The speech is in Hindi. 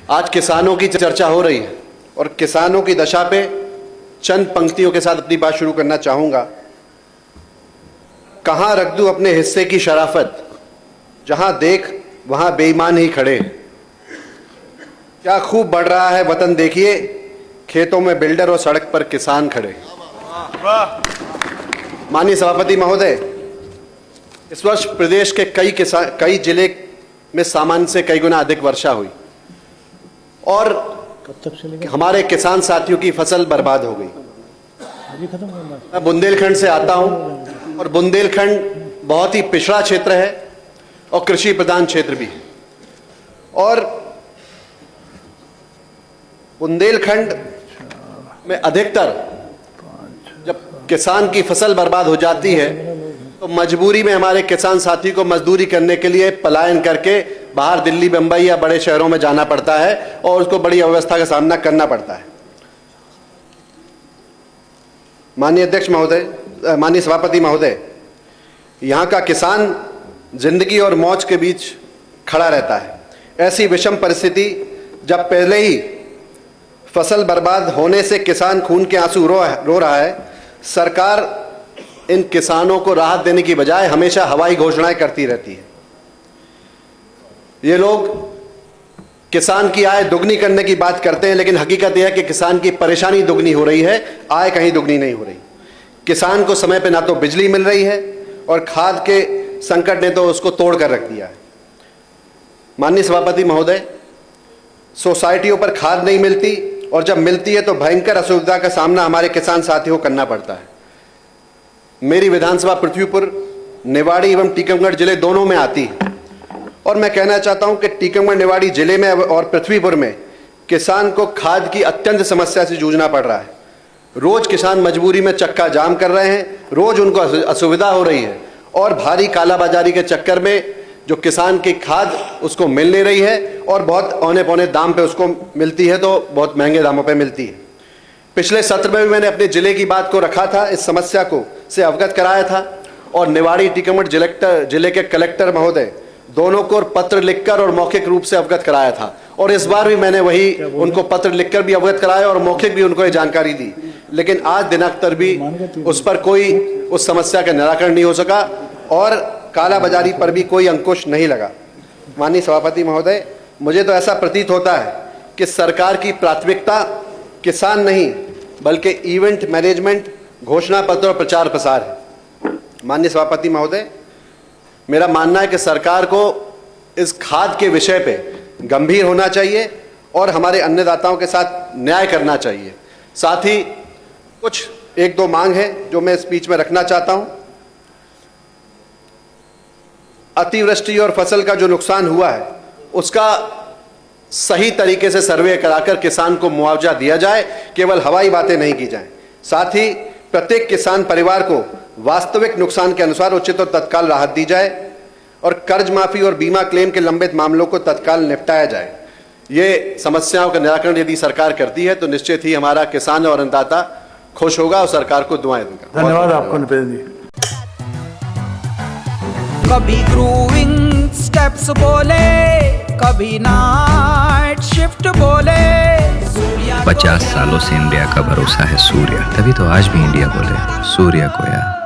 आज किसानों की चर्चा हो रही है और किसानों की दशा पे चंद पंक्तियों के साथ अपनी बात शुरू करना चाहूंगा। कहां रख दूं अपने हिस्से की शराफत, जहां देख वहां बेईमान ही खड़े। क्या खूब बढ़ रहा है वतन देखिए, खेतों में बिल्डर और सड़क पर किसान खड़े। माननीय सभापति महोदय, इस वर्ष प्रदेश के कई जिले में सामान्य से कई गुना अधिक वर्षा हुई और हमारे किसान साथियों की फसल बर्बाद हो गई। मैं बुंदेलखंड से आता हूं और बुंदेलखंड बहुत ही पिछड़ा क्षेत्र है और कृषि प्रधान क्षेत्र भी है। और बुंदेलखंड में अधिकतर जब किसान की फसल बर्बाद हो जाती है तो मजबूरी में हमारे किसान साथी को मजदूरी करने के लिए पलायन करके बाहर दिल्ली, मुंबई या बड़े शहरों में जाना पड़ता है और उसको बड़ी अव्यवस्था का सामना करना पड़ता है। माननीय अध्यक्ष महोदय, माननीय सभापति महोदय, यहाँ का किसान जिंदगी और मौत के बीच खड़ा रहता है। ऐसी विषम परिस्थिति जब पहले ही फसल बर्बाद होने से किसान खून के आंसू रो रहा है, सरकार इन किसानों को राहत देने की बजाय हमेशा हवाई घोषणाएं करती रहती है। ये लोग किसान की आय दुगनी करने की बात करते हैं, लेकिन हकीकत यह है कि किसान की परेशानी दुगनी हो रही है, आय कहीं दुगनी नहीं हो रही। किसान को समय पे ना तो बिजली मिल रही है और खाद के संकट ने तो उसको तोड़ कर रख दिया है। माननीय सभापति महोदय, सोसाइटियों पर खाद नहीं मिलती और जब मिलती है तो भयंकर असुविधा का सामना हमारे किसान साथियों को करना पड़ता है। मेरी विधानसभा पृथ्वीपुर, निवाड़ी एवं टीकमगढ़ जिले दोनों में आती है और मैं कहना चाहता हूं कि टीकमगढ़, निवाड़ी जिले में और पृथ्वीपुर में किसान को खाद की अत्यंत समस्या से जूझना पड़ रहा है। रोज किसान मजबूरी में चक्का जाम कर रहे हैं, रोज उनको असुविधा हो रही है और भारी कालाबाजारी के चक्कर में जो किसान की खाद उसको मिल नहीं रही है और बहुत औने पौने दाम पे उसको मिलती है, तो बहुत महंगे दामों पे मिलती है। पिछले सत्र में भी मैंने अपने जिले की बात को रखा था, इस समस्या को से अवगत कराया था और निवाड़ी टीकमगढ़ जिले के कलेक्टर महोदय दोनों को पत्र लिखकर और मौखिक रूप से अवगत कराया था और इस बार भी मैंने वही उनको पत्र लिखकर भी अवगत कराया और मौखिक भी उनको ये जानकारी दी, लेकिन आज दिनांक तक भी उस पर कोई उस समस्या का निराकरण नहीं हो सका और कालाबाजारी पर भी कोई अंकुश नहीं लगा। माननीय सभापति महोदय, मुझे तो ऐसा प्रतीत होता है कि सरकार की प्राथमिकता किसान नहीं बल्कि इवेंट मैनेजमेंट, घोषणा पत्र और प्रचार प्रसार है। माननीय सभापति महोदय, मेरा मानना है कि सरकार को इस खाद के विषय पे गंभीर होना चाहिए और हमारे अन्नदाताओं के साथ न्याय करना चाहिए। साथ ही कुछ एक दो मांग है जो मैं स्पीच में रखना चाहता हूं। अतिवृष्टि और फसल का जो नुकसान हुआ है उसका सही तरीके से सर्वे कराकर किसान को मुआवजा दिया जाए, केवल हवाई बातें नहीं की जाएं। साथ ही प्रत्येक किसान परिवार को वास्तविक नुकसान के अनुसार उचित और तत्काल राहत दी जाए और कर्ज माफी और बीमा क्लेम के लंबित मामलों को तत्काल निपटाया जाए। ये समस्याओं का निराकरण यदि सरकार करती है तो निश्चित ही हमारा किसान और अन्नदाता खुश होगा और सरकार को दुआएं दूंगा। धन्यवाद आपको निपेंद्र जी। कभी ग्रूविंग स्टेप्स बोले, कभी नाइट शिफ्ट बोले। 50 सालों से इंडिया का भरोसा है सूर्य, तभी तो आज भी इंडिया बोले सूर्य को यार।